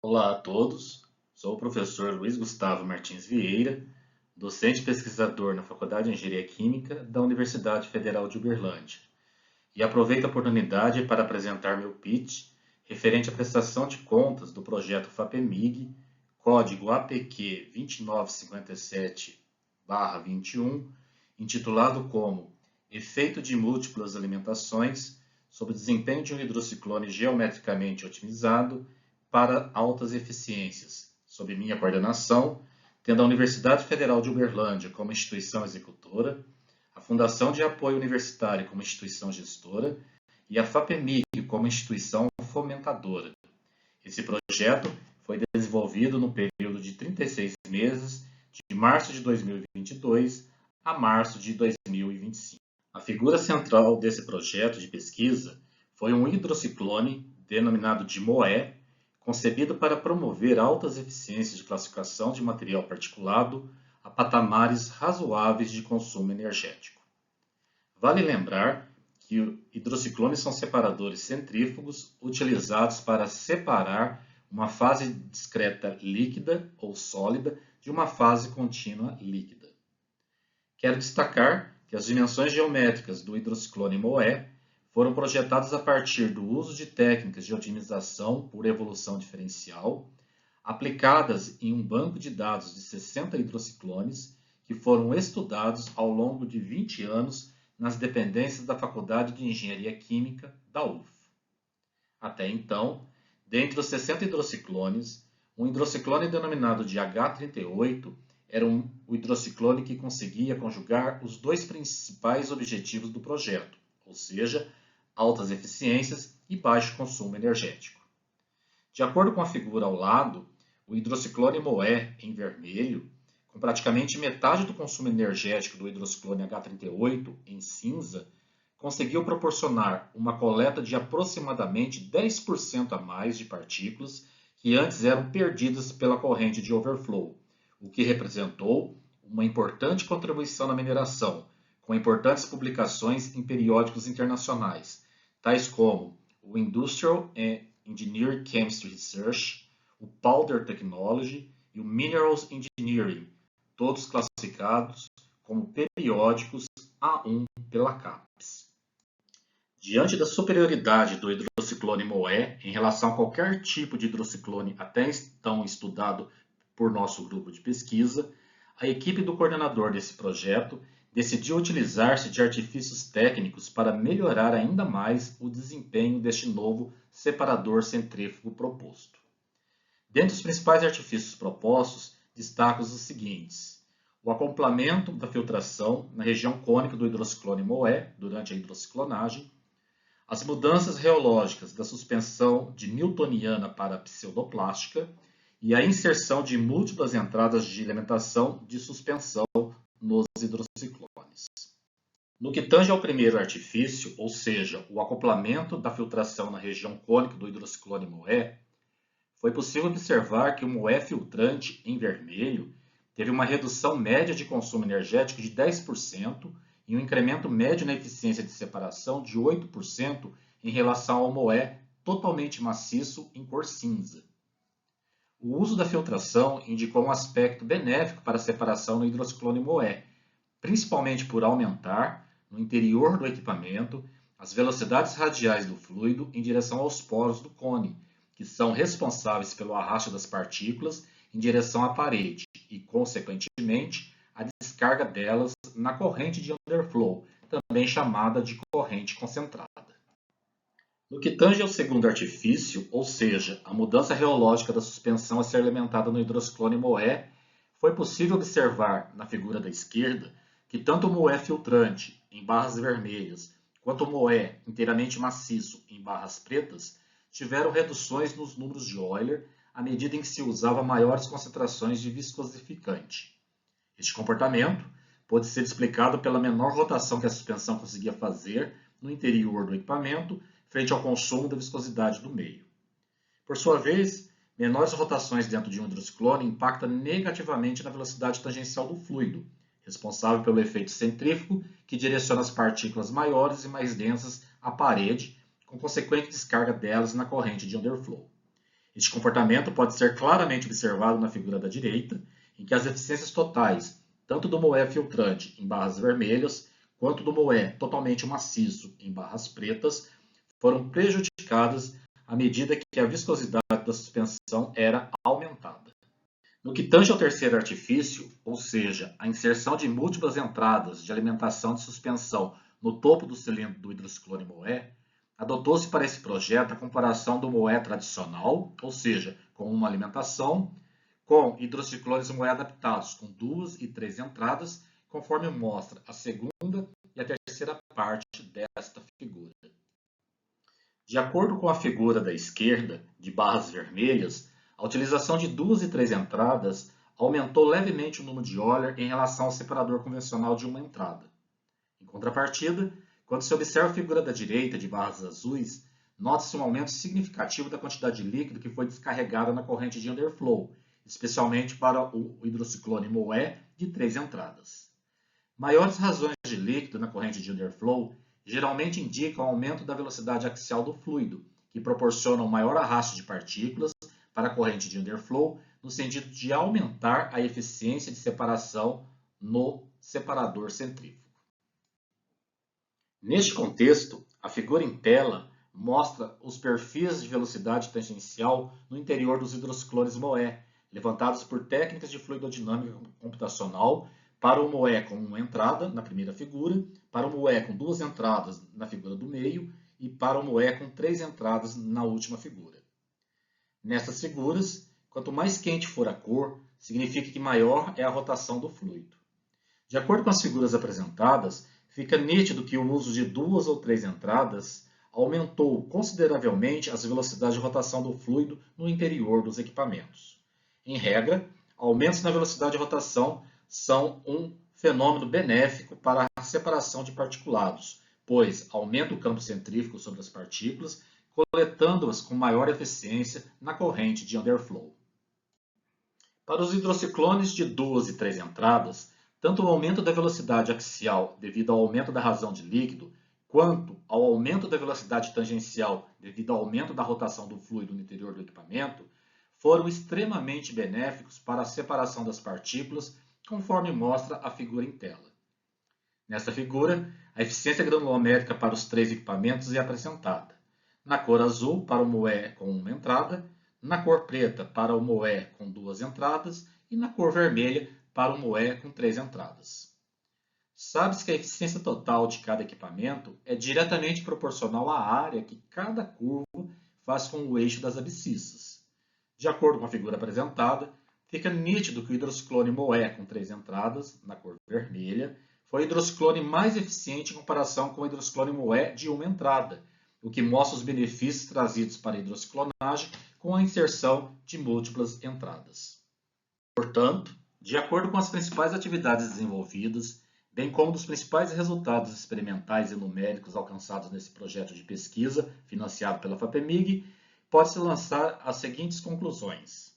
Olá a todos, sou o professor Luiz Gustavo Martins Vieira, docente e pesquisador na Faculdade de Engenharia Química da Universidade Federal de Uberlândia, e aproveito a oportunidade para apresentar meu pitch referente à prestação de contas do projeto FAPEMIG, código APQ 2957-21, intitulado como Efeito de múltiplas alimentações sobre o desempenho de um hidrociclone geometricamente otimizado para altas eficiências, sob minha coordenação, tendo a Universidade Federal de Uberlândia como instituição executora, a Fundação de Apoio Universitário como instituição gestora e a FAPEMIG como instituição fomentadora. Esse projeto foi desenvolvido no período de 36 meses, de março de 2022 a março de 2025. A figura central desse projeto de pesquisa foi um hidrociclone denominado de MOE, concebido para promover altas eficiências de classificação de material particulado a patamares razoáveis de consumo energético. Vale lembrar que hidrociclones são separadores centrífugos utilizados para separar uma fase discreta líquida ou sólida de uma fase contínua líquida. Quero destacar que as dimensões geométricas do hidrociclone MOE foram projetadas a partir do uso de técnicas de otimização por evolução diferencial, aplicadas em um banco de dados de 60 hidrociclones que foram estudados ao longo de 20 anos nas dependências da Faculdade de Engenharia Química da UF. Até então, dentre os 60 hidrociclones, um hidrociclone denominado de H38 era o hidrociclone que conseguia conjugar os dois principais objetivos do projeto, ou seja, altas eficiências e baixo consumo energético. De acordo com a figura ao lado, o hidrociclone MOE, em vermelho, com praticamente metade do consumo energético do hidrociclone H38, em cinza, conseguiu proporcionar uma coleta de aproximadamente 10% a mais de partículas que antes eram perdidas pela corrente de overflow, o que representou uma importante contribuição na mineração, com importantes publicações em periódicos internacionais, tais como o Industrial and Engineering Chemistry Research, o Powder Technology e o Minerals Engineering, todos classificados como periódicos A1 pela CAPES. Diante da superioridade do hidrociclone MOE em relação a qualquer tipo de hidrociclone até então estudado por nosso grupo de pesquisa, a equipe do coordenador desse projeto decidiu utilizar-se de artifícios técnicos para melhorar ainda mais o desempenho deste novo separador centrífugo proposto. Dentre os principais artifícios propostos, destaco os seguintes: o acoplamento da filtração na região cônica do hidrociclone MOE durante a hidrociclonagem, as mudanças reológicas da suspensão de newtoniana para pseudoplástica e a inserção de múltiplas entradas de alimentação de suspensão nos hidrociclones. No que tange ao primeiro artifício, ou seja, o acoplamento da filtração na região cônica do hidrociclone MOE, foi possível observar que o MOE filtrante, em vermelho, teve uma redução média de consumo energético de 10% e um incremento médio na eficiência de separação de 8% em relação ao MOE totalmente maciço em cor cinza. O uso da filtração indicou um aspecto benéfico para a separação no hidrociclone MOE, principalmente por aumentar, no interior do equipamento, as velocidades radiais do fluido em direção aos poros do cone, que são responsáveis pelo arrasto das partículas em direção à parede e, consequentemente, a descarga delas na corrente de underflow, também chamada de corrente concentrada. No que tange ao segundo artifício, ou seja, a mudança reológica da suspensão a ser alimentada no hidrociclone MOE, foi possível observar, na figura da esquerda, que tanto o MOE filtrante, em barras vermelhas, quanto o MOE inteiramente maciço, em barras pretas, tiveram reduções nos números de Euler à medida em que se usava maiores concentrações de viscosificante. Este comportamento pode ser explicado pela menor rotação que a suspensão conseguia fazer no interior do equipamento frente ao consumo da viscosidade do meio. Por sua vez, menores rotações dentro de um hidrociclone impactam negativamente na velocidade tangencial do fluido, responsável pelo efeito centrífugo que direciona as partículas maiores e mais densas à parede, com consequente descarga delas na corrente de underflow. Este comportamento pode ser claramente observado na figura da direita, em que as eficiências totais, tanto do moé filtrante em barras vermelhas, quanto do moé totalmente maciço em barras pretas, foram prejudicadas à medida que a viscosidade da suspensão era aumentada. No que tange ao terceiro artifício, ou seja, a inserção de múltiplas entradas de alimentação de suspensão no topo do cilindro do hidrociclone moé, adotou-se para esse projeto a comparação do moé tradicional, ou seja, com uma alimentação, com hidrociclones moé adaptados com 2 e 3 entradas, conforme mostra a segunda e a terceira parte desta figura. De acordo com a figura da esquerda, de barras vermelhas, a utilização de 2 e 3 entradas aumentou levemente o número de Euler em relação ao separador convencional de uma entrada. Em contrapartida, quando se observa a figura da direita de barras azuis, nota-se um aumento significativo da quantidade de líquido que foi descarregada na corrente de underflow, especialmente para o hidrociclone moé de 3 entradas. Maiores razões de líquido na corrente de underflow geralmente indicam aumento da velocidade axial do fluido, que proporciona um maior arrasto de partículas para a corrente de underflow, no sentido de aumentar a eficiência de separação no separador centrífugo. Neste contexto, a figura em tela mostra os perfis de velocidade tangencial no interior dos hidrociclones moé, levantados por técnicas de fluidodinâmica computacional para o moé com uma entrada, na primeira figura, para o moé com 2 entradas na figura do meio e para o moé com 3 entradas na última figura. Nessas figuras, quanto mais quente for a cor, significa que maior é a rotação do fluido. De acordo com as figuras apresentadas, fica nítido que o uso de 2 ou 3 entradas aumentou consideravelmente as velocidades de rotação do fluido no interior dos equipamentos. Em regra, aumentos na velocidade de rotação são um fenômeno benéfico para a separação de particulados, pois aumenta o campo centrífugo sobre as partículas, coletando-as com maior eficiência na corrente de underflow. Para os hidrociclones de 2 e 3 entradas, tanto o aumento da velocidade axial devido ao aumento da razão de líquido, quanto ao aumento da velocidade tangencial devido ao aumento da rotação do fluido no interior do equipamento, foram extremamente benéficos para a separação das partículas, conforme mostra a figura em tela. Nesta figura, a eficiência granulométrica para os 3 equipamentos é apresentada. Na cor azul, para o moé com uma entrada, na cor preta, para o moé com 2 entradas e na cor vermelha, para o moé com 3 entradas. Sabe-se que a eficiência total de cada equipamento é diretamente proporcional à área que cada curvo faz com o eixo das abscissas. De acordo com a figura apresentada, fica nítido que o hidrociclone moé com 3 entradas, na cor vermelha, foi o hidrociclone mais eficiente em comparação com o hidrociclone moé de uma entrada, o que mostra os benefícios trazidos para a hidrociclonagem com a inserção de múltiplas entradas. Portanto, de acordo com as principais atividades desenvolvidas, bem como dos principais resultados experimentais e numéricos alcançados nesse projeto de pesquisa financiado pela FAPEMIG, pode-se lançar as seguintes conclusões.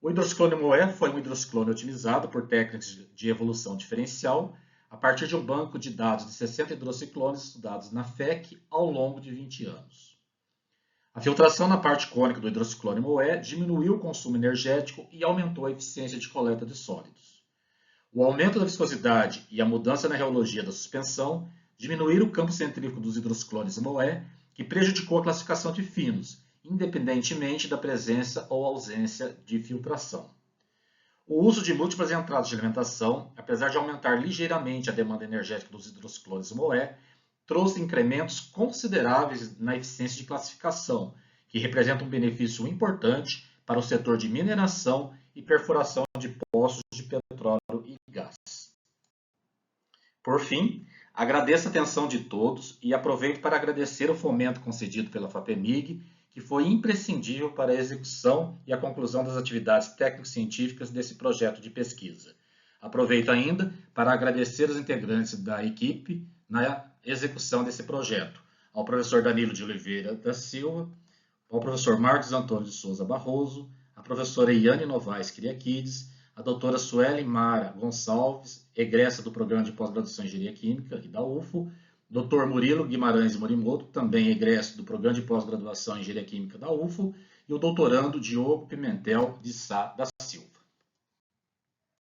O hidrociclone moé foi um hidrociclone otimizado por técnicas de evolução diferencial a partir de um banco de dados de 60 hidrociclones estudados na FEC ao longo de 20 anos. A filtração na parte cônica do hidrociclone moé diminuiu o consumo energético e aumentou a eficiência de coleta de sólidos. O aumento da viscosidade e a mudança na reologia da suspensão diminuíram o campo centrífugo dos hidrociclones moé, que prejudicou a classificação de finos, independentemente da presença ou ausência de filtração. O uso de múltiplas entradas de alimentação, apesar de aumentar ligeiramente a demanda energética dos hidrociclones moé, trouxe incrementos consideráveis na eficiência de classificação, que representa um benefício importante para o setor de mineração e perfuração de poços de petróleo e gás. Por fim, agradeço a atenção de todos e aproveito para agradecer o fomento concedido pela FAPEMIG, que foi imprescindível para a execução e a conclusão das atividades técnico-científicas desse projeto de pesquisa. Aproveito ainda para agradecer os integrantes da equipe na execução desse projeto, ao professor Danilo de Oliveira da Silva, ao professor Marcos Antônio de Souza Barroso, a professora Iane Novaes Kyriakides, a doutora Sueli Mara Gonçalves, egressa do Programa de Pós-Graduação em Engenharia Química e da UFO, Dr. Murilo Guimarães Morimoto, também egresso do Programa de Pós-Graduação em Engenharia Química da UFO, e o doutorando Diogo Pimentel de Sá da Silva.